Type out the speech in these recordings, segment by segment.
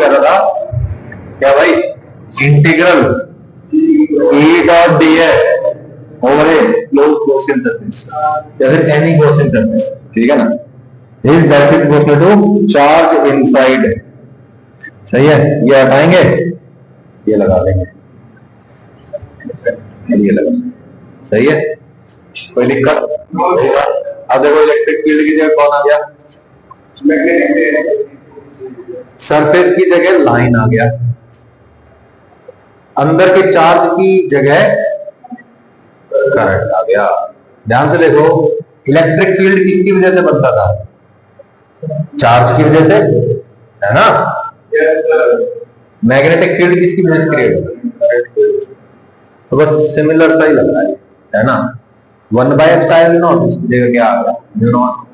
कह रहा था क्या भाई, integral E dot ds over a close Gaussian surface या फिर एनी गॉसियन सरफेस, ठीक है ना, is directly proportional to charge inside. सही है, ये हटाएंगे, ये लगा देंगे, ये लगा, सही है, कोई दिक्कत? अब देखो इलेक्ट्रिक फील्ड की जगह कौन आ गया, सरफेस की जगह लाइन आ गया, अंदर के चार्ज की जगह करंट आ गया। ध्यान से देखो, इलेक्ट्रिक फील्ड किसकी वजह से बनता था, चार्ज की वजह से, है ना। मैग्नेटिक फील्ड किसकी वजह से क्रिएट होता, तो बस सिमिलर सा ही लग रहा है ना, 1/ε0, इसकी जगह क्या आ गया, म्यू नॉट।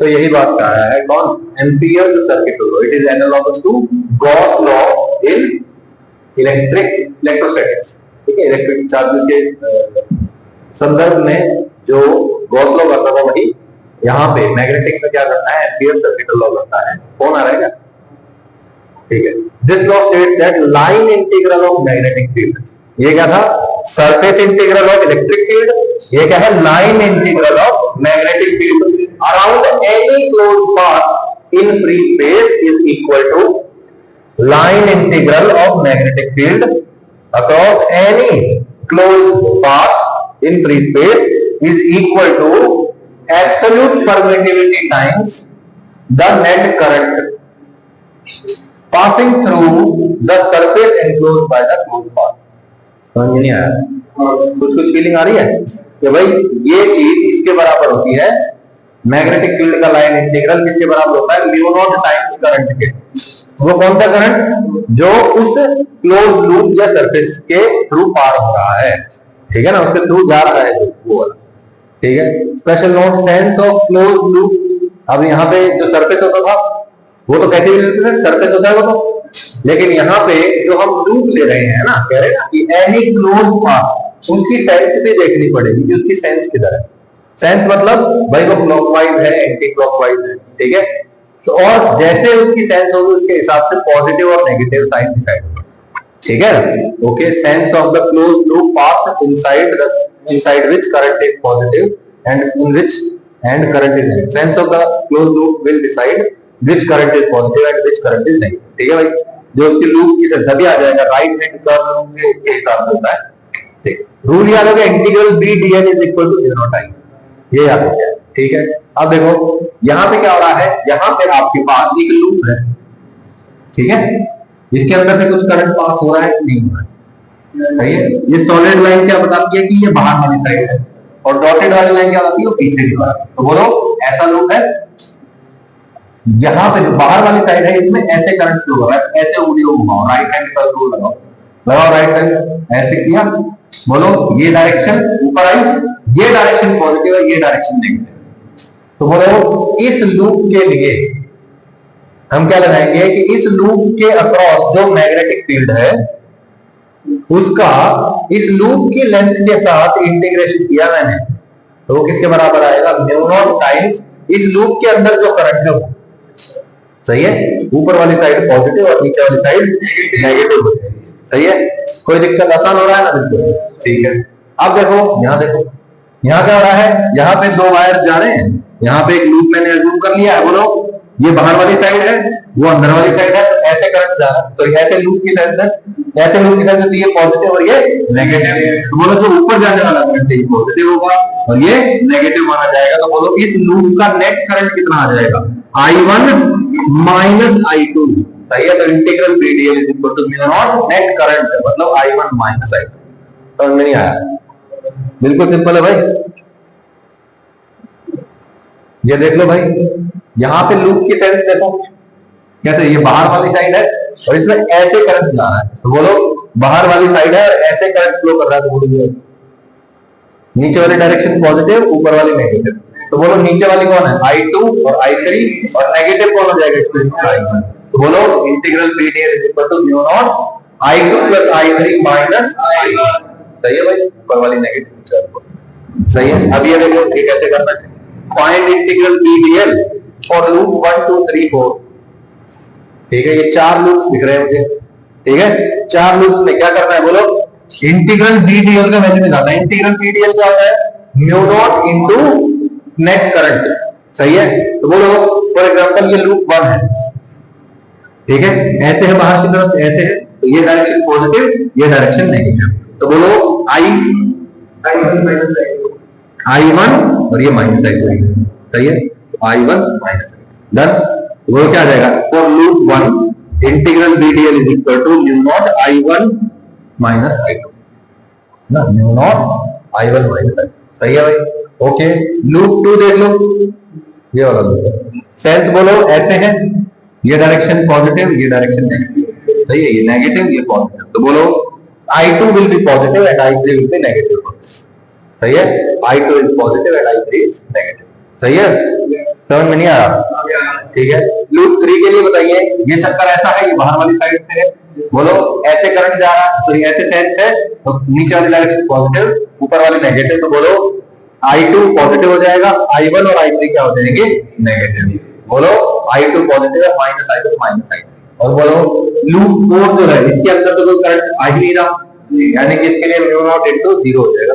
तो यही बात कह रहा है कौन, Ampere's circuit law, it is analogous to Gauss law in electrostatics, ठीक है। इलेक्ट्रिक चार्जेस के संदर्भ में जो गॉस लॉ करता था वही यहाँ पे मैग्नेटिक्स में क्या करता है, एम्पियर्स सर्किट लॉ करता है। कौन आ रहा है क्या, ठीक है। This law states that line integral of magnetic field, ये क्या था, surface integral of electric field, ये क्या है, line integral of magnetic field around any closed path in free space is equal to line integral of magnetic field across any closed path in free space is equal to absolute permittivity times the net current passing through the surface enclosed by the closed path। समझ में नहीं आया, कुछ feeling आ रही है कि भाई ये चीज इसके बराबर होती है, मैग्नेटिक फील्ड का लाइन इंटीग्रल किसके बराबर होता है, म्यू नॉट टाइम्स करंट के। वो कौन सा करंट, जो उस क्लोज लूप या सरफेस के थ्रू पार हो रहा है, ठीक है ना, उसके थ्रू जा रहा है वो वाला, ठीक है। Special note, sense of close loop. अब यहाँ पे जो सरफेस होता था वो तो कैसे मिलते थे, सरफेस होता है वो तो, लेकिन यहाँ पे जो हम लूप ले रहे हैं ना, कह रहे हैं ना कि एनी क्लोज पाथ, उसकी सेंस भी देखनी पड़ेगी कि उसकी सेंस किधर है। सेंस मतलब भाई वो क्लॉकवाइज है, एंटी क्लॉकवाइज है, ठीक है। तो और जैसे उसकी सेंस होगी उसके हिसाब से पॉजिटिव और नेगेटिव साइन डिसाइड होगा, ठीक है। Okay, sense of the closed loop path inside which current is positive and in which and current is negative. Sense of the closed loop will decide which current is positive and which current is negative, ठीक है भाई। जो उसकी loop की sense अभी आ जाएगा, right hand curve के हिसाब से होता है, ठीक। रूल याद हो गया, integral b dl is equal to 0 ये याद हो गया, ठीक है। अब देखो यहां पे क्या हो रहा है, यहां पे आपके पास एक लूप है, ठीक है, इसके अंदर से कुछ करंट पास हो रहा है कि नहीं हो रहा है, सही है। ये सॉलिड लाइन क्या बताती है कि ये बाहर वाली साइड है, और डॉटेड वाली लाइन क्या बताती है, वो पीछे की तरफ। तो बोलो ऐसा लूप है, यहाँ पे जो बाहर वाली साइड है इसमें ऐसे करंट फ्लो हो रहा है, ऐसे उंगलियों घुमाओ, राइट हैंड पर रूल लगाओ, राइट हैंड ऐसे किया, बोलो ये डायरेक्शन ऊपर आई, ये डायरेक्शन पॉजिटिव है, ये डायरेक्शन नेगेटिव। तो बोलो इस लूप के लिए हम क्या लगाएंगे कि इस लूप के अक्रॉस जो मैग्नेटिक फील्ड है उसका इस लूप की लेंथ के साथ इंटीग्रेशन किया मैंने, तो वो किसके बराबर आएगा, म्यू नॉट टाइम्स इस लूप के अंदर जो करंट है वो, सही है। ऊपर वाली साइड पॉजिटिव और नीचे वाली साइड नेगेटिव, सही है। कोई दिक्कत, आसान हो रहा है ना, बिल्कुल ठीक है। अब देखो यहाँ क्या हो रहा है, यहाँ पे दो वायर जा रहे हैं, यहाँ पे एक लूप मैंने अज्यूम कर लिया है, बोलो ये बाहर वाली साइड है, वो अंदर वाली साइड है, तो ऐसे करंट जा रहा है, तो ऐसे लूप की सेंस है, ऐसे लूप की सेंस है, तो ये पॉजिटिव और ये नेगेटिव है। तो बोलो जो ऊपर जाने वाला करंट है ये पॉजिटिव होगा और ये नेगेटिव माना जाएगा। तो बोलो इस लूप का नेट करंट कितना आ जाएगा, I1 माइनस I2, सही है। तो integral b dl is equal to mu naught net current, मतलब I1 माइनस I2। समझ में नहीं आया, बिल्कुल सिंपल है भाई। ये देख लो भाई, यहाँ पे लूप की सेंस देखो कैसे, ये बाहर वाली साइड है और इसमें ऐसे करंट जा रहा है, तो बोलो बाहर वाली साइड है और ऐसे करंट फ्लो कर रहा है, तो बोलो नीचे वाली डायरेक्शन पॉजिटिव, ऊपर वाली नेगेटिव। तो बोलो नीचे वाली कौन है, I2 और I3, और नेगेटिव कौन हो जाएगा इसमें, I1। तो बोलो integral b dl is equal to mu naught I2 plus I3 minus I1, सही है भाई, ऊपर वाली नेगेटिव, सही है। अब ये देखो ये कैसे करना है, find integral b dl for loop 1 2 3 4, ठीक है, ये 4 लूप्स दिख रहे हैं मुझे। ठीक है, 4 लूप्स में क्या करना है बोलो, इंटीग्रल बी डीएल का वैल्यू निकालना है। इंटीग्रल बी डीएल क्या होता है, mu naught into net current. सही है, तो बोलो फॉर एग्जांपल ये लूप 1 है, ठीक है, ऐसे है बाहर की तरफ से, ऐसे है, तो ये डायरेक्शन पॉजिटिव, ये डायरेक्शन नेगेटिव। तो बोलो I1 और ये माइनस I2। सही है, I1 माइनस I2 डन। वो क्या आ जाएगा, for loop 1 integral B DL is equal to mu naught I1 minus I2 ना, mu naught I1 minus I2। सही है भाई, ओके। लूप 2 देख लो, ये वाला लूप सेंस बोलो ऐसे है, ये डायरेक्शन पॉजिटिव, ये डायरेक्शन नेगेटिव। सही है, ये नेगेटिव, ये पॉजिटिव, तो बोलो I2 will be positive and I3 will be negative। सही है, I2 is positive and I3 is negative। सही है, समझ में नहीं आ रहा? ठीक है, लूप 3 के लिए बताइए, ये चक्कर ऐसा है, ये बाहर वाली साइड से है, बोलो ऐसे करंट जा रहा है, सॉरी ऐसे सेंस है, तो नीचे वाली डायरेक्शन पॉजिटिव, ऊपर वाली नेगेटिव, तो बोलो I2 पॉजिटिव हो जाएगा, I1 और I3 क्या हो जाएंगे, नेगेटिव। बोलो I2 पॉजिटिव है, माइनस I2 माइनस I3। और बोलो लूप 4 जो है, इसके अंदर तो कोई करंट आ ही नहीं रहा, यानी कि इसके लिए म्यू नॉट इनटू 0 हो जाएगा।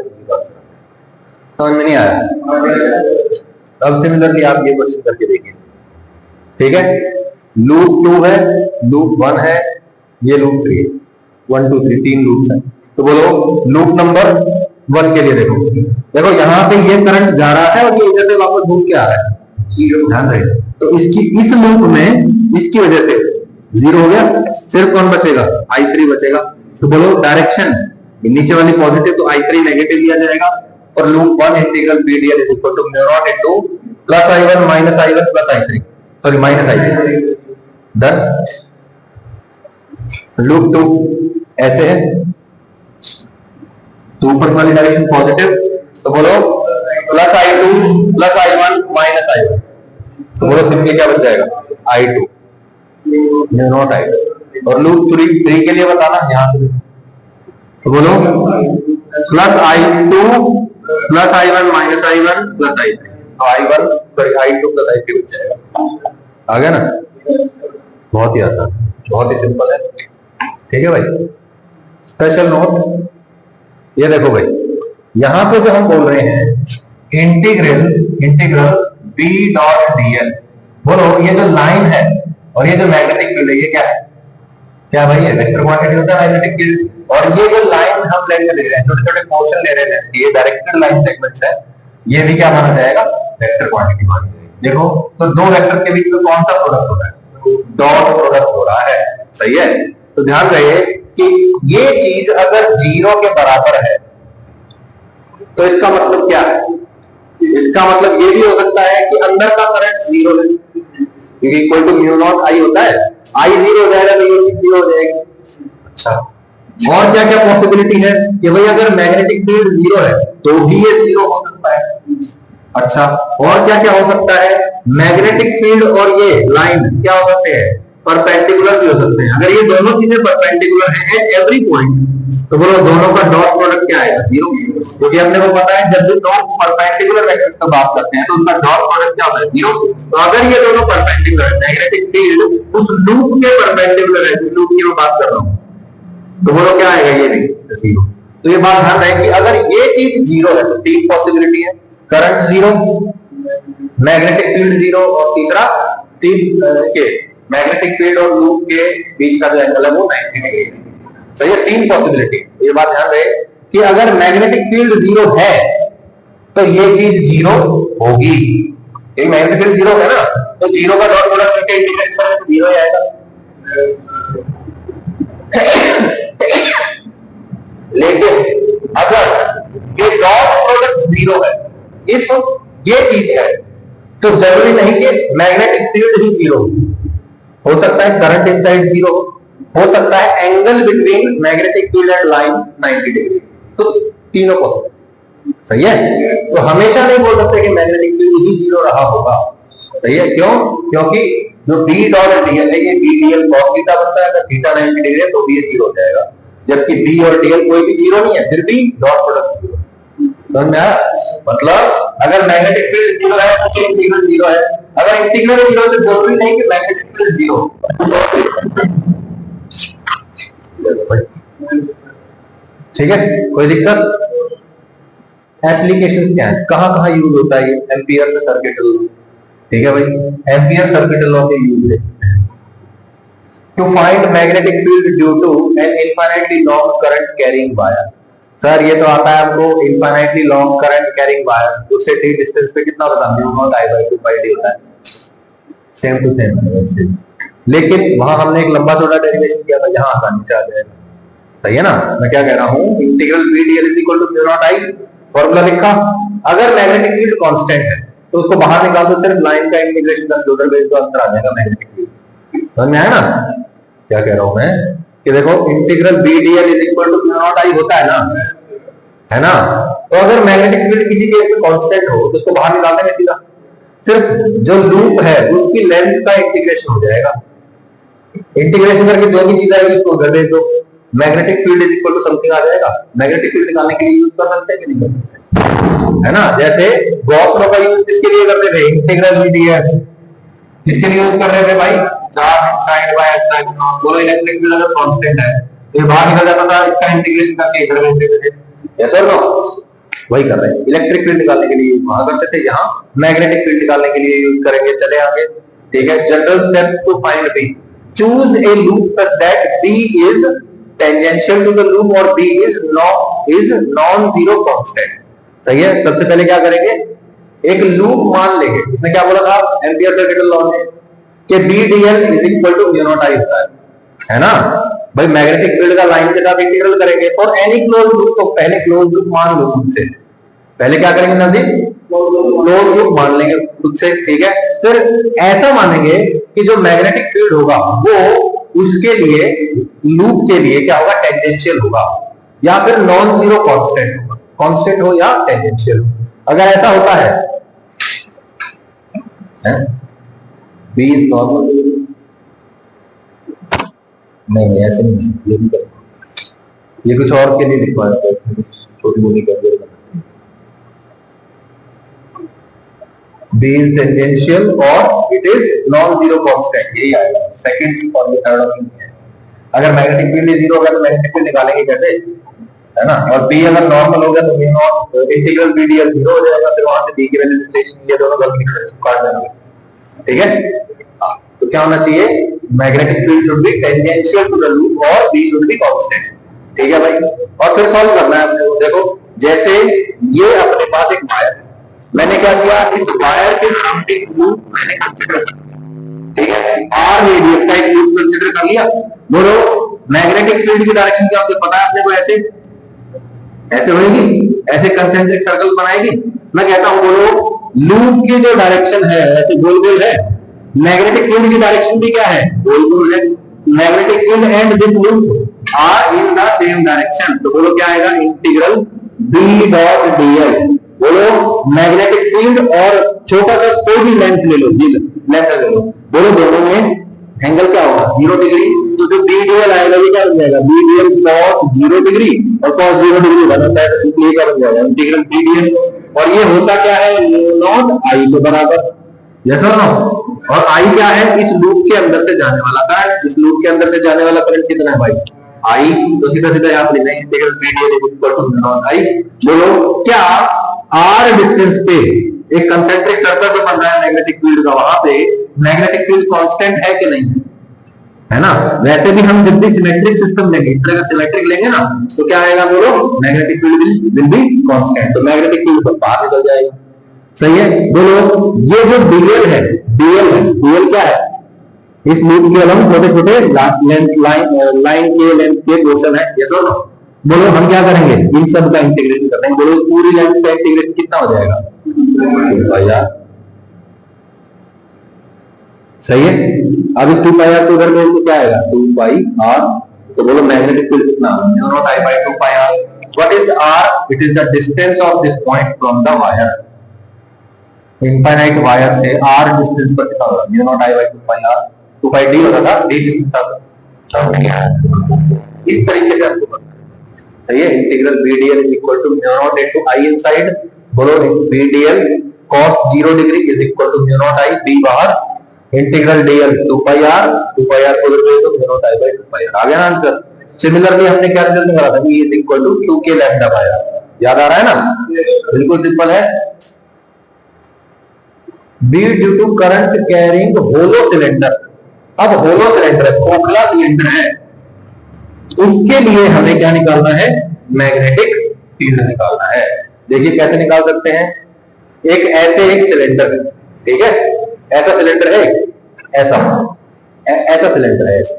समझ में नहीं आया? अब सिमिलरली आप ये क्वेश्चन करके देखिए। ठीक है, लूप 2 है, लूप 1 है, ये लूप 3 है, 1 2 3 3 लूप्स हैं। तो बोलो लूप नंबर 1 के लिए देखो, देखो यहाँ पे ये करंट जा रहा है और ये इधर से वापस घूम के आ रहा है, ध्यान रहे। तो इसकी इस लूप में इसकी वजह से 0 हो गया, सिर्फ कौन बचेगा, I3 बचेगा। तो बोलो डायरेक्शन नीचे वाली पॉजिटिव, तो I3 नेगेटिव लिया जाएगा। और loop 1 integral B DL is equal to mu naught into plus I1 minus I1 plus I3, sorry minus I3 done. Loop 2 ऐसे है, तो ऊपर वाली डायरेक्शन पॉजिटिव, तो बोलो plus I2 plus I1 minus I1, तो बोलो सिंपली क्या बच जाएगा, I2 म्यू नॉट I2। और लूप 3 के लिए बताना यहां से, तो बोलो plus I2 plus I1 minus I1 plus I3, तो I1 sorry I2 plus I3 बच जाएगा। आ गया ना, बहुत ही आसान, बहुत ही सिंपल है। ठीक है भाई, स्पेशल नोट ये देखो भाई, यहां पे जो हम बोल रहे हैं इंटीग्रल बी डॉट डीएल, बोलो ये जो लाइन है और ये जो मैग्नेटिक फील्ड है, ये क्या है, क्या भाई है, वेक्टर क्वांटिटी होता है मैग्नेटिक फील्ड। और ये जो लाइन हम लेंगे ले रहे हैं, छोटे छोटे पोर्शन ले रहे हैं, ये डायरेक्टेड लाइन सेगमेंट्स है, ये भी क्या माना जाएगा, वेक्टर क्वांटिटी मानी जाएगी। देखो तो दो वेक्टर्स के बीच में कौन सा प्रोडक्ट हो रहा है, डॉट प्रोडक्ट हो रहा है। सही है, तो ध्यान रहे कि ये चीज अगर 0 के बराबर है तो इसका मतलब क्या है, इसका मतलब ये भी हो सकता है कि अंदर का करंट 0 है, क्योंकि equal to mu naught I होता है, I 0 हो जाएगा तो ये 0 हो जाएगी। अच्छा, और क्या क्या पॉसिबिलिटी है कि भाई अगर मैग्नेटिक फील्ड 0 है तो भी ये 0 हो सकता है। अच्छा, और क्या क्या हो सकता है, मैग्नेटिक फील्ड और ये लाइन क्या हो सकते हैं, परपेंडिकुलर भी हो सकते हैं। अगर ये दोनों चीजें परपेंडिकुलर हैं एट एवरी पॉइंट, तो बोलो दोनों का डॉट प्रोडक्ट क्या आएगा, 0, क्योंकि हमने को पता है जब भी दो परपेंडिकुलर वेक्टर्स का बात करते हैं तो उनका डॉट प्रोडक्ट क्या होता है, 0। तो अगर ये दोनों परपेंडिकुलर है, मैग्नेटिक फील्ड उस लूप के परपेंडिकुलर है जिस लूप की मैं बात कर रहा हूं, तो बोलो क्या आएगा, ये नहीं 0। तो ये बात ध्यान रहे कि अगर ये चीज 0 है तो 3 पॉसिबिलिटी है, करंट 0, मैग्नेटिक फील्ड 0, और तीसरा 3 के मैग्नेटिक फील्ड और लूप के बीच का जो एंगल है वो 90 डिग्री। सही है, 3 पॉसिबिलिटी। ये बात ध्यान रहे कि अगर मैग्नेटिक फील्ड 0 है तो ये चीज 0 होगी, ये मैग्नेटिक फील्ड 0 है ना, तो 0 का डॉट प्रोडक्ट करके इंटीग्रेट करें तो 0 ही आएगा। लेकिन अगर ये डॉट प्रोडक्ट 0 है, इफ ये चीज है, तो जरूरी नहीं कि मैग्नेटिक फील्ड ही 0 हो सकता है, करंट इनसाइड 0 हो सकता है, angle between magnetic field and line 90 degree, तो तीनों पॉसिबल। सही है, तो हमेशा नहीं बोल सकते कि मैग्नेटिक फील्ड ही 0 रहा होगा। सही है, क्यों, क्योंकि जो बी डॉट डीएल है, ये बी डीएल cos थीटा बनता है, अगर थीटा 90 डिग्री है तो भी ये 0 हो जाएगा, जबकि बी और डीएल कोई भी 0 नहीं है, फिर भी डॉट प्रोडक्ट 0। समझ में आया? मतलब अगर मैग्नेटिक फील्ड जीरो है तो इंटीग्रल जीरो है, अगर इंटीग्रल जीरो तो जरूरी नहीं कि मैग्नेटिक फील्ड जीरो। ठीक है, कोई दिक्कत? एप्लीकेशंस क्या है, कहां कहां यूज होता है ये? एम्पियर से सर्किट लॉ। ठीक है भाई, एम्पियर सर्किट लॉ के यूज है to find magnetic field due to an infinitely long current carrying wire. Sir ये तो आता है आपको, infinitely long current carrying wire, उससे टी डिस्टेंस पे कितना होता है? Mu naught I by 2 pi D होता है। सेम टू सेम है वैसे, लेकिन वहां हमने एक लंबा चौड़ा डेरिवेशन किया था, यहां आसानी से आ जाएगा। सही है ना? मैं क्या कह रहा हूं, integral B DL is equal to mu naught I, formula लिखा। अगर मैग्नेटिक फील्ड कांस्टेंट है तो उसको बाहर निकाल दो, सिर्फ लाइन का इंटीग्रेशन कर दो, उधर बेस का अंतर आ जाएगा मैग्नेटिक फील्ड। समझ में आया ना क्या कह रहा हूं मैं? कि देखो integral B DL is equal to mu naught I होता है ना, है ना? तो अगर मैग्नेटिक फील्ड किसी केस में कांस्टेंट हो तो उसको बाहर निकाल देंगे सीधा, सिर्फ जो लूप है उसकी लेंथ का इंटीग्रेशन हो जाएगा। इंटीग्रेशन करके जो भी चीज आएगी उसको उधर भेज दो, magnetic field is equal to something आ जाएगा। मैग्नेटिक फील्ड निकालने के लिए यूज कर सकते हैं कि नहीं कर सकते? है ना? जैसे गॉस लॉ का यूज किसके लिए करते थे? इंटीग्रल वीडीएस किसके लिए यूज कर रहे थे भाई? चार्ज साइड बाय साइड, बोलो इलेक्ट्रिक फील्ड अगर कांस्टेंट है तो ये बाहर निकल जाता था, इसका इंटीग्रेशन करके इधर भेज देते थे। यस और नो? वही कर रहे हैं, इलेक्ट्रिक फील्ड निकालने के लिए वहां करते थे, यहाँ मैग्नेटिक फील्ड निकालने के लिए यूज करेंगे। चले आगे, ठीक है। General step to find B, choose a loop such that B is tangential to the loop और B is non zero constant. सही है। सबसे पहले क्या करेंगे, एक लूप मान लेंगे। इसने क्या बोला था एम्पियर सर्किट लॉ में कि B DL is equal to mu naught I होता है ना भाई। मैग्नेटिक फील्ड का लाइन के साथ इंटीग्रल करेंगे फॉर एनी क्लोज लूप, तो पहले क्लोज लूप मान लो खुद से। पहले क्या करेंगे नजदीक, क्लोज लूप मान लेंगे खुद से, ठीक है। फिर ऐसा मानेंगे कि जो मैग्नेटिक फील्ड होगा वो उसके लिए, लूप के लिए क्या होगा, टेंजेंशियल होगा या फिर नॉन जीरो कांस्टेंट होगा। कांस्टेंट हो या टेंजेंशियल। अगर ऐसा होता है बी इज नॉर्मल, नहीं ऐसे नहीं, ये भी कर, ये कुछ और के लिए लिखवाया था, इसमें कुछ छोटी मोटी कर दिया। बी इज टेंजेंशियल और it is non zero constant, यही आएगा सेकंड और थर्ड ऑप्शन है। अगर मैग्नेटिक फील्ड जीरो होगा तो मैग्नेटिक फील्ड निकालेंगे कैसे, है ना। और बी अगर नॉर्मल हो गया तो mu naught integral B DL zero हो जाएगा, फिर वहां से बी की वैल्यू ये दोनों गलती काट देंगे, ठीक है। तो क्या होना चाहिए, magnetic field should be tangential to the loop और बी शुड बी कांस्टेंट, ठीक है भाई। और फिर सॉल्व करना है अपने को। देखो जैसे ये अपने पास एक वायर है, मैंने क्या किया, इस वायर के सामने एक लूप मैंने कंसीडर किया, ठीक है। आर रेडियस का एक लूप कंसीडर कर लिया। बोलो मैग्नेटिक फील्ड की डायरेक्शन क्या होती है, पता है अपने को, ऐसे होगी, ऐसे कंसेंट्रिक सर्कल बनाएगी। मैं कहता हूं बोलो लूप की जो डायरेक्शन है ऐसे गोल गोल है, मैग्नेटिक फील्ड की डायरेक्शन भी क्या है, गोल गोल है। Magnetic field and this loop are in the same direction, तो बोलो क्या आएगा, इंटीग्रल बी डॉट डीएल। बोलो मैग्नेटिक फील्ड और छोटा सा कोई भी लेंथ ले लो, लेंथ ले लो, बोलो दोनों में एंगल क्या होगा, 0 डिग्री। तो जो बी डीएल आएगा ये क्या बन जाएगा, बी डीएल cos 0 डिग्री और cos 0 डिग्री बन जाता है, तो ये क्या बन जाएगा, इंटीग्रल बी डीएल। और ये होता क्या है, म्यू नॉट आई के बराबर। यस और नो? और आई क्या है, इस लूप के अंदर से जाने वाला करंट। इस लूप के अंदर से जाने वाला करंट कितना है भाई, आई। तो सीधा सीधा यहाँ पे लिखेंगे integral B dl equal to mu naught I. बोलो क्या आर डिस्टेंस पे एक कंसेंट्रिक सर्कल जो बन रहा है मैग्नेटिक फील्ड का, वहां पे मैग्नेटिक फील्ड कांस्टेंट है कि नहीं, है ना। वैसे भी हम जब भी सिमेट्रिक सिस्टम लेंगे, इस तरह का सिमेट्रिक लेंगे ना, तो क्या आएगा, बोलो magnetic field will be constant, तो मैग्नेटिक फील्ड तो बाहर निकल जाएगा। सही है। बोलो ये जो डीएल है, डीएल क्या है, इस लूप के अलग छोटे छोटे लाइन के लेंथ के पोर्शन है। ये तो बोलो हम क्या करेंगे, इन सब का इंटीग्रेशन करते हैं। बोलो पूरी लेंथ का इंटीग्रेशन कितना हो जाएगा भैया, सही है। अब इस 2 पाई आर को उधर भेज तो क्या आएगा, 2 पाई आर। तो बोलो मैग्नेटिक फील्ड कितना, mu naught I by 2 pi R. What is R, it is the distance of this point from the wire. Infinite wire से आर डिस्टेंस पर कितना होगा, mu naught I by 2 pi are. 2 pi D होता था, D distance था। इस तरीके से आपको सही है। Integral B DL is equal to mu naught into I inside, बोलो B dl cos 0 degree is equal to mu naught I, B बाहर, integral dl 2 pi are, 2 pi r को लिख तो mu naught I by 2 pi r. आ गया answer. Similarly हमने क्या result निकाला था, E is equal to 2k lambda by r. याद आ रहा है ना, बिल्कुल सिंपल है। B due to current carrying hollow cylinder, अब होलो सिलेंडर है, खोखला सिलेंडर है, उसके लिए हमें क्या निकालना है, मैग्नेटिक फील्ड निकालना है। देखिए कैसे निकाल सकते हैं, एक ऐसे एक सिलेंडर है, ठीक है, ऐसा सिलेंडर है, ऐसा ऐसा सिलेंडर है ऐसा,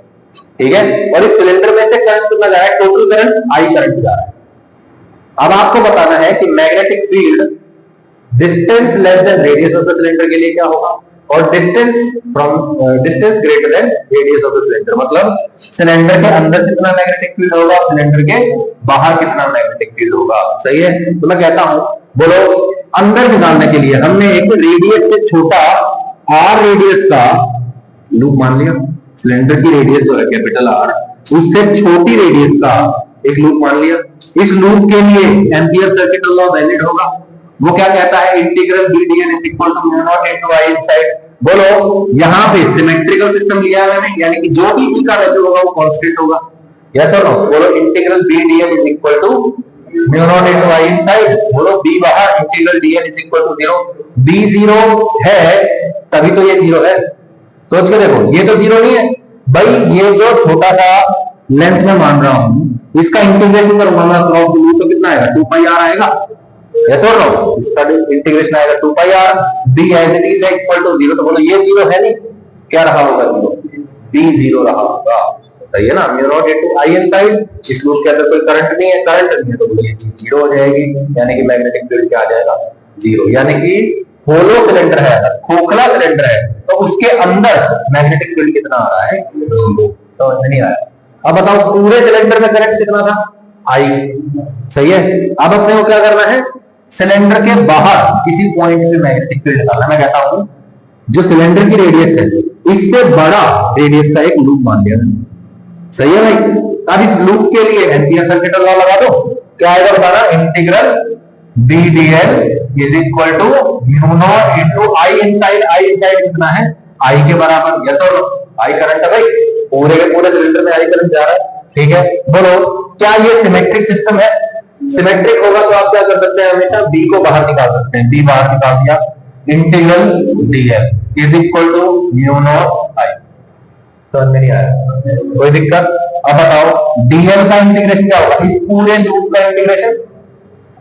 ठीक है, और इस सिलेंडर में से करंट कितना जा रहा है, टोटल करंट आई करंट जा रहा है। अब आपको बताना है कि magnetic field distance less than radius of the cylinder के लिए क्या होगा, और distance greater than radius of the cylinder, मतलब सिलेंडर के अंदर कितना मैग्नेटिक फील्ड होगा और सिलेंडर के बाहर कितना मैग्नेटिक फील्ड होगा। सही है, तो मैं कहता हूं, बोलो अंदर निकालने के लिए हमने एक रेडियस से छोटा आर रेडियस का लूप मान लिया, सिलेंडर की रेडियस जो है कैपिटल आर, उससे छोटी रेडियस का एक लूप मान लिया। इस लूप के लिए एम्पियर सर्किट लॉ वैलिड होगा। वो क्या कहता है, integral B DL is equal to mu naught into I inside. बोलो यहां पे सिमेट्रिकल सिस्टम लिया है मैंने, यानी कि जो भी ई का वैल्यू होगा वो कांस्टेंट होगा। यस और नो, बोलो integral B DL is equal to mu naught into I inside, बोलो बी बाहर, integral DL is equal to 0। B 0 है तभी तो ये 0 है, सोच के देखो, ये तो 0 नहीं है भाई, ये जो छोटा सा लेंथ में मान रहा हूं, इसका इंटीग्रेशन करूंगा मैं क्रॉस लूप तो कितना आएगा, 2 पाई आर आएगा। यस और नो, इसका इंटीग्रेशन आएगा 2 pi r, B as it is equal to 0, तो बोलो ये 0 है नहीं, क्या रहा होगा 0, बी 0 रहा होगा। सही है ना, mu naught into I inside, इस लूप के अंदर कोई करंट नहीं है, करंट नहीं है तो बोलो ये चीज 0 हो जाएगी, यानी कि मैग्नेटिक फील्ड क्या आ जाएगा, 0। यानी कि होलो सिलेंडर है, खोखला सिलेंडर है, तो उसके अंदर मैग्नेटिक फील्ड कितना आ रहा है, 0, तो नहीं आया। अब बताओ पूरे सिलेंडर में करंट कितना था, आई। सही है, अब अपने को क्या करना है, सिलेंडर के बाहर किसी पॉइंट पे मैग्नेटिक फील्ड निकालना। मैं कहता हूं जो सिलेंडर की रेडियस है इससे बड़ा रेडियस का एक लूप मान लिया। सही है भाई, अब इस लूप के लिए एम्पियर सर्किट लॉ लगा दो, क्या आएगा बताना, integral B DL is equal to mu naught into I inside, I inside कितना है, आई के बराबर। यस और नो, आई करंट है भाई, पूरे के पूरे सिलेंडर में आई करंट जा रहा है, ठीक है। बोलो क्या ये सिमेट्रिक सिस्टम है, सिमेट्रिक होगा तो आप क्या कर सकते हैं, हमेशा बी को बाहर निकाल सकते हैं, बी बाहर निकाल दिया, integral DL is equal to mu naught I. समझ में नहीं आया, कोई दिक्कत। अब बताओ डीएल का इंटीग्रेशन क्या होगा, इस पूरे लूप का इंटीग्रेशन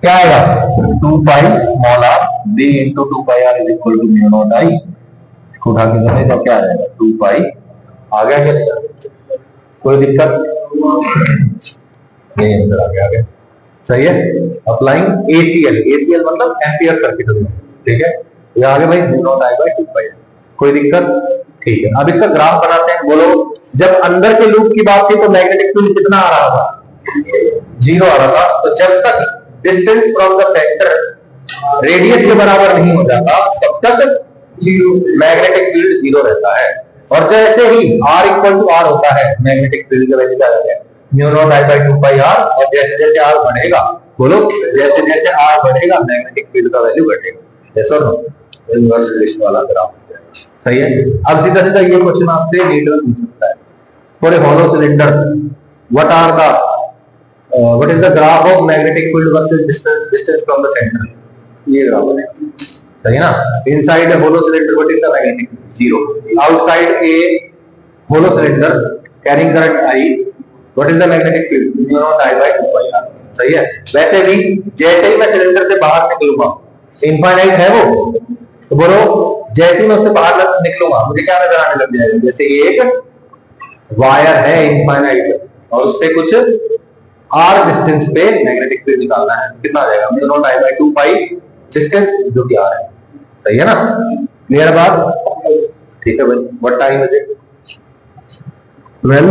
क्या आएगा, 2 pi small r B into 2 pi r is equal to mu naught I, उठा के करने तो क्या आ जाएगा, 2 पाई आ गया, क्या कोई दिक्कत, ये आंसर आ गया। सही है, अप्लाइंग एसीएल, एसीएल मतलब एम्पियर सर्किट, ठीक है, ये आगे भाई म्यू नॉट आई बाय 2 पाई, कोई दिक्कत, ठीक है। अब इसका ग्राफ बनाते हैं। बोलो जब अंदर के लूप की बात थी तो मैग्नेटिक फील्ड कितना आ रहा था, 0 आ रहा था, तो जब तक distance from the centre radius के बराबर नहीं हो जाता तब तक मैग्नेटिक फील्ड 0 रहता है, और जैसे ही r इक्वल टू r होता है मैग्नेटिक फील्ड का वैल्यू क्या आ जाएगा, mu naught I by 2 pi r, और जैसे जैसे r बढ़ेगा, बोलो जैसे जैसे r बढ़ेगा मैग्नेटिक फील्ड का वैल्यू बढ़ेगा। यस और नो, इनवर्स रिलेशन वाला ग्राफ। सही है, अब सीधा सीधा ये क्वेश्चन आपसे नीट में पूछ सकता है, for a hollow cylinder what are the what is the graph of magnetic field versus distance from the centre, ये ग्राफ है। सही है ना, inside a hollow cylinder what is the magnetic field, 0, outside a hollow cylinder carrying current I, what is the magnetic field, mu naught I by 2 pi r। सही है, वैसे भी जैसे ही मैं सिलेंडर से बाहर निकलूंगा, इनफाइनाइट है वो, तो बोलो जैसे ही मैं उससे बाहर निकलूंगा मुझे क्या नजर आने लग जाएगा, जैसे एक वायर है इनफाइनाइट और उससे कुछ r डिस्टेंस पे मैग्नेटिक फील्ड निकालना है, कितना आ जाएगा, mu naught I by 2 pi distance जो कि r है। सही है ना, क्लियर बात, ठीक है भाई। व्हाट टाइम इज इट, 12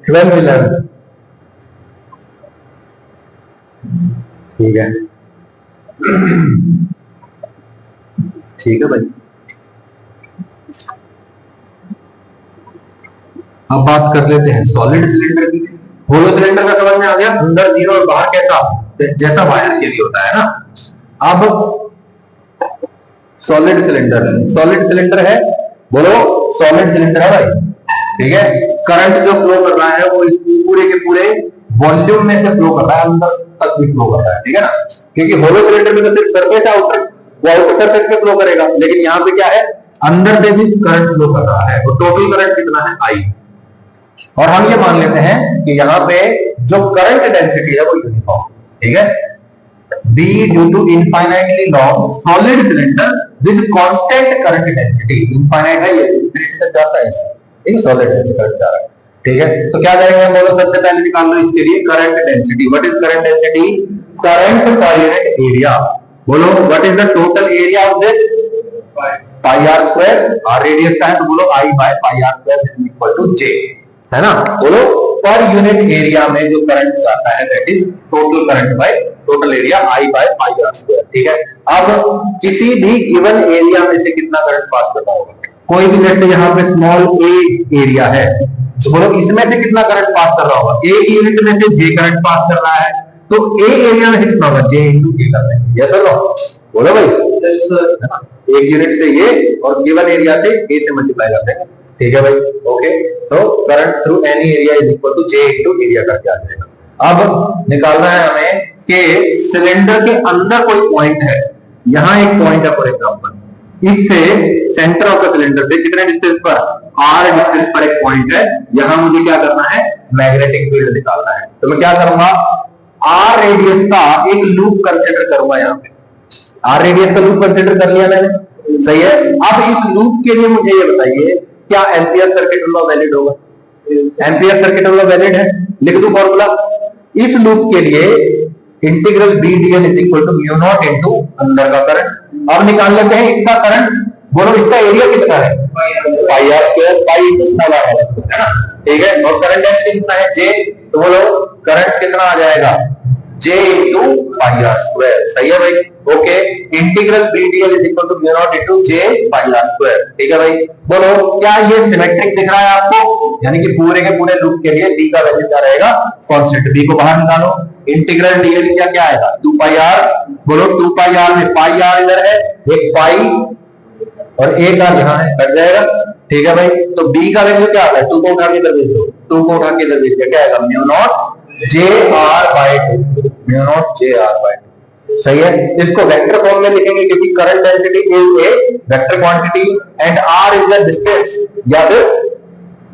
11, ठीक है, ठीक है भाई। अब बात कर लेते हैं सॉलिड सिलेंडर की। होलो सिलेंडर का समझ में आ गया, अंदर जीरो और बाहर कैसा, जैसा वायर के लिए होता है ना। अब सॉलिड सिलेंडर है, बोलो सॉलिड सिलेंडर है भाई, ठीक है। करंट जो फ्लो कर रहा है वो इस पूरे के पूरे वॉल्यूम में से फ्लो कर रहा है, अंदर तक भी फ्लो कर रहा है, ठीक है ना। क्योंकि होलो सिलेंडर में तो सिर्फ सरफेस है, आउटर वो आउटर सरफेस पे फ्लो करेगा, लेकिन यहाँ पे क्या है, अंदर से भी करंट फ्लो कर रहा है, और टोटल करंट कितना है, आई। और हम ये मान लेते हैं कि यहाँ पे जो करंट डेंसिटी है वो यूनिफॉर्म, ठीक है। B due to infinitely long solid cylinder with constant current density, infinite है ये, infinite तक जाता है इसे, एक solid है, करंट जा रहा है, ठीक है। तो क्या करेंगे हम बोलो, सबसे पहले निकाल लो इसके लिए current density. What is current density, current per unit area. बोलो what is the total area of this, pi are square, r radius का है तो बोलो I by pi are square is equal to J, है ना। बोलो पर unit area में जो करंट जाता है that is total current by total area I by pi are square, ठीक है। अब किसी भी गिवन एरिया में से कितना करंट पास करना होगा, कोई भी, जैसे यहाँ पे स्मॉल a एरिया है तो बोलो इसमें से कितना करंट पास कर रहा होगा, एक यूनिट में से J करंट पास कर रहा है, तो A एरिया में से कितना होगा, J इंटू K कर रहे हैं, यस और नो, बोलो भाई, एक यूनिट से ये और गिवन एरिया से A से मल्टीप्लाई करते हैं, ठीक है भाई, ओके। तो current through any area is equal to J into area करके आ जाएगा। अब निकालना है हमें कि सिलेंडर के अंदर कोई पॉइंट है, यहां एक पॉइंट है फॉर एग्जांपल, इससे सेंटर ऑफ द सिलेंडर से कितने डिस्टेंस पर, r डिस्टेंस पर एक पॉइंट है, यहां मुझे क्या करना है, मैग्नेटिक फील्ड निकालना है। तो मैं क्या करूंगा, r रेडियस का एक लूप कंसीडर करूंगा, यहां पे r रेडियस का लूप कंसीडर कर लिया मैंने, सही है। अब इस लूप के लिए मुझे ये बताइए क्या एम्पियर सर्किट लॉ वैलिड होगा, एम्पियर सर्किट लॉ वैलिड है, लिख दूं फॉर्मूला इस लूप के लिए, integral B DL is equal to mu naught into अंदर का करंट। अब निकाल लेते हैं इसका करंट, बोलो इसका एरिया कितना है, pi are square, pi into small r है ना, ठीक है। और करंट डेंसिटी कितना है, जे, तो बोलो करंट कितना आ जाएगा, J into pi are square, सही है भाई, okay. Integral B DL is equal to mu naught into J pi are square, ठीक है भाई। बोलो क्या ये सिमेट्रिक दिख रहा है आपको, यानी कि पूरे के पूरे लूप के लिए बी का वैल्यू क्या रहेगा, कांस्टेंट, बी को बाहर निकालो, इंटीग्रल डीएल क्या क्या आएगा, 2 पाई आर, बोलो 2 पाई आर में पाई आर इधर है, एक पाई और एक आर यहाँ है, कट जाएगा, ठीक है भाई। तो बी का वैल्यू क्या आता है, 2 को उठा के इधर भेज दो, 2 को उठा के इधर भेज दिया, क्या आएगा, mu naught J R by 2, mu naught J R by 2, सही है। इसको वेक्टर फॉर्म में लिखेंगे क्योंकि current density is a vector quantity and R is the distance, या फिर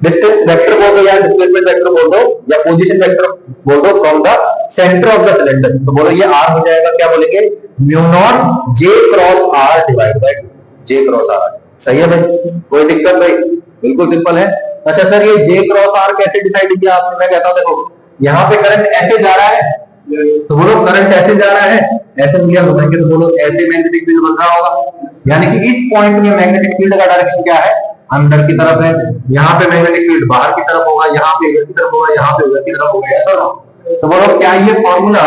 डिस्टेंस वेक्टर बोल दो, या डिस्प्लेसमेंट वेक्टर बोल दो, या पोजीशन वेक्टर बोल दो from the centre of the cylinder. तो बोलो ये आर हो जाएगा, क्या बोलेंगे, mu naught J cross R divide by 2, J cross R, सही है भाई, कोई दिक्कत भाई, बिल्कुल सिंपल है। अच्छा सर ये जे क्रॉस आर कैसे डिसाइड किया आपने, मैं कहता हूं देखो यहाँ पे करंट ऐसे जा रहा है, तो बोलो करंट ऐसे जा रहा है, ऐसे मूल्य बताएंगे तो बोलो ऐसे मैग्नेटिक फील्ड बन रहा होगा, यानी कि इस पॉइंट में मैग्नेटिक फील्ड का डायरेक्शन क्या है, अंदर की तरफ है, यहाँ पे मैग्नेटिक फील्ड बाहर की तरफ होगा, यहाँ पे इधर की तरफ होगा, यहाँ पे उधर की तरफ होगा, ऐसा ना। तो बोलो क्या ये फॉर्मूला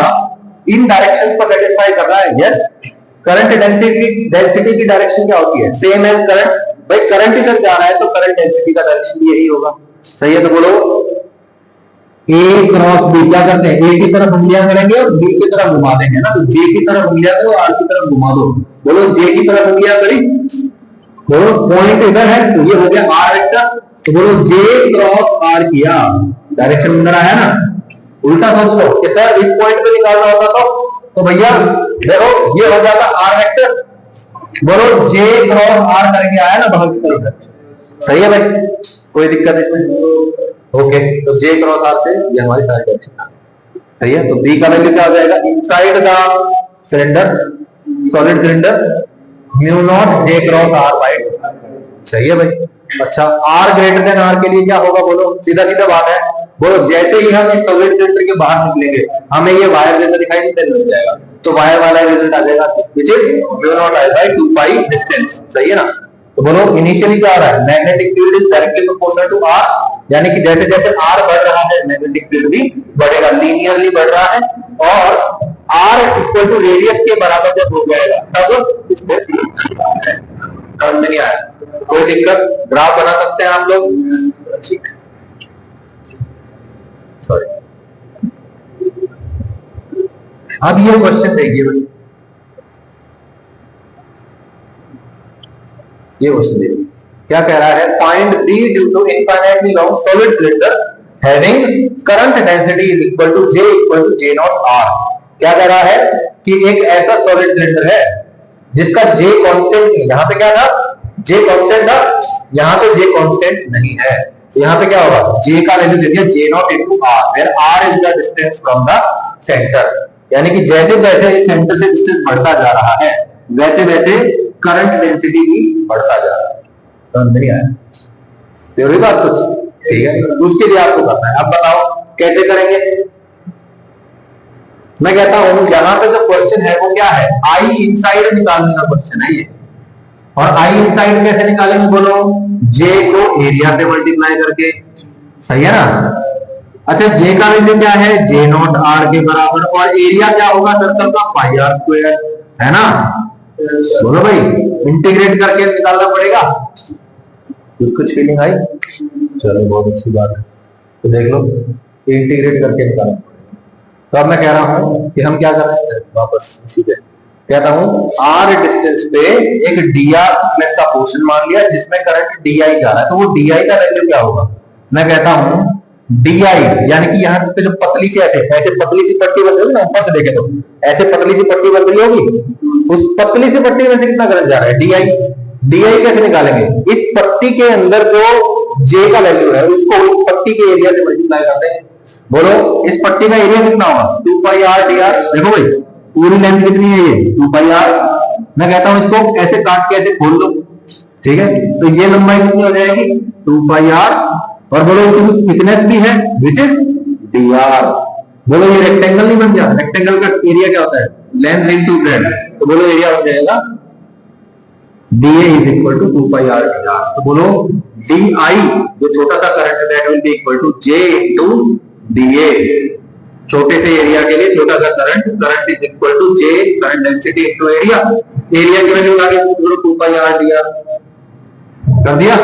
इन डायरेक्शंस को सेटिस्फाई कर रहा है, यस। करंट डेंसिटी की डायरेक्शन क्या होती है, सेम एज करंट, भाई करंट इधर जा रहा है तो करंट डेंसिटी का डायरेक्शन यही होगा, सही है। तो बोलो A क्रॉस B क्या करते हैं, A की तरफ उंगलियां करेंगे और B की तरफ घुमा देंगे ना, तो J की तरफ उंगलियां करो, R की तरफ घुमा दो, बोलो J की तरफ उंगलियां करी, बोलो पॉइंट इधर है तो ये हो गया R वेक्टर, तो बोलो J क्रॉस R किया, डायरेक्शन अंदर आया ना। उल्टा सोच लो कि सर इस पॉइंट पे निकालना होता तो भैया देखो ये हो जाता R वेक्टर, बोलो J क्रॉस R करके आया ना बाहर की तरफ, सही है भाई, कोई दिक्कत इसमें, ओके। तो J क्रॉस R से ये हमारी सारी डायरेक्शन, सही है। तो B का वैल्यू क्या हो जाएगा, inside the cylinder, solid cylinder, mu naught J cross R by 2, सही है भाई। अच्छा R ग्रेटर देन R के लिए क्या होगा, बोलो सीधा सीधा बात है, बोलो जैसे ही हम इस सॉलिड सिलेंडर के बाहर निकलेंगे हमें ये वायर जैसा दिखाई नहीं देने जाएगा, तो वायर वाला रिजल्ट आ जाएगा which is mu naught I by 2 pi distance, सही है ना। तो बोलो इनिशियली क्या हो रहा है, magnetic field is directly proportional to R, यानी कि जैसे जैसे R बढ़ रहा है मैग्नेटिक फील्ड भी बढ़ेगा, लीनियरली बढ़ रहा है, और R इक्वल टू रेडियस के बराबर जब हो जाएगा तब डिस्टेंस समझ में नहीं आया, कोई दिक्कत, ग्राफ बना सकते हैं आप लोग, ठीक। अब ये क्वेश्चन देखिए भाई, ये क्वेश्चन देखिए क्या कह रहा है, find B due to infinitely long solid cylinder having current density is equal to J naught R. क्या कह रहा है कि एक ऐसा सॉलिड सिलेंडर है जिसका जे कांस्टेंट नहीं, यहां पे क्या था, जे कांस्टेंट था, यहां पे जे कांस्टेंट नहीं है, तो यहां पे क्या होगा, जे का वैल्यू दे दिया J naught into r, where r is the distance from the centre. यानी कि जैसे जैसे सेंटर से डिस्टेंस बढ़ता जा रहा है वैसे वैसे करंट डेंसिटी भी बढ़ता जा रहा है। समझ नहीं आया? थ्योरी बात कुछ ठीक है, उसके लिए आपको करना है। अब बताओ कैसे करेंगे। मैं कहता हूं यहां पे जो क्वेश्चन है वो क्या है, आई इनसाइड निकालने का क्वेश्चन है ये। और आई इनसाइड कैसे निकालेंगे बोलो, जे को एरिया से मल्टीप्लाई करके, सही है ना। अच्छा जे का वैल्यू क्या है, जे नॉट आर के बराबर, और एरिया क्या होगा सर्कल का, पाई आर स्क्वायर, है ना। बोलो भाई, इंटीग्रेट करके निकालना पड़ेगा। कुछ फीलिंग आई? चलो बहुत अच्छी बात है, तो देख लो इंटीग्रेट करके निकालना पड़ेगा। तो अब मैं कह रहा हूं कि हम क्या कर रहे हैं, वापस इसी पे कहता हूं, आर डिस्टेंस पे एक डीआर थिकनेस का पोर्शन मान लिया जिसमें करंट डीआई जा रहा है, तो वो डीआई का वैल्यू क्या होगा। मैं कहता हूं डीआई यानी कि यहाँ पे जो पतली सी ऐसे पतली सी पट्टी बन रही होगी ना, ऊपर से देखे तो ऐसे पतली सी पट्टी बन रही होगी, उस पतली सी पट्टी में से कितना करंट जा रहा है, डीआई। डीआई कैसे निकालेंगे, इस पट्टी के अंदर जो जे का वैल्यू है उसको इस पट्टी के एरिया से मल्टीप्लाई करते हैं। बोलो इस पट्टी का एरिया कितना होगा, 2 पाई आर डी आर। देखो भाई पूरी लेंथ कितनी है ये, 2 पाई आर। मैं कहता हूं इसको ऐसे काट के ऐसे खोल लो, ठीक है, तो ये लंबाई कितनी हो जाएगी, 2 पाई आर, और बोलो इसकी थिकनेस भी है विच इज डी आर। बोलो ये रेक्टेंगल नहीं बन गया, रेक्टेंगल का एरिया क्या होता है, लेंथ इनटू ब्रेड्थ, तो बोलो एरिया हो जाएगा DA is equal to 2 pi R D R. तो बोलो DI जो छोटा सा करंट है that will be equal to J into DA। छोटे से एरिया के लिए छोटा सा current is equal to J current density into area. Area की वैल्यू लगा के बोलो 2 पाई आर डी आर कर दिया।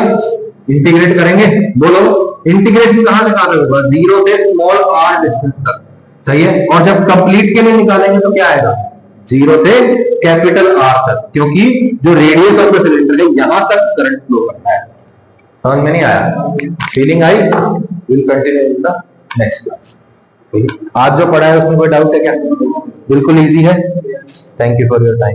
इंटीग्रेट करेंगे, बोलो इंटीग्रेशन कहां से कर रहे होगा, जीरो से स्मॉल आर डिस्टेंस तक, सही है। और जब कंप्लीट के लिए निकालेंगे तो क्या आएगा, जीरो से कैपिटल आर तक, क्योंकि जो रेडियस ऑफ द सिलेंडर है यहां तक करंट फ्लो करता है। समझ में नहीं आया, feeling I? Will continue in the next class. आज जो पढ़ा है उसमें कोई डाउट है क्या, बिल्कुल इजी है। Thank you for your time.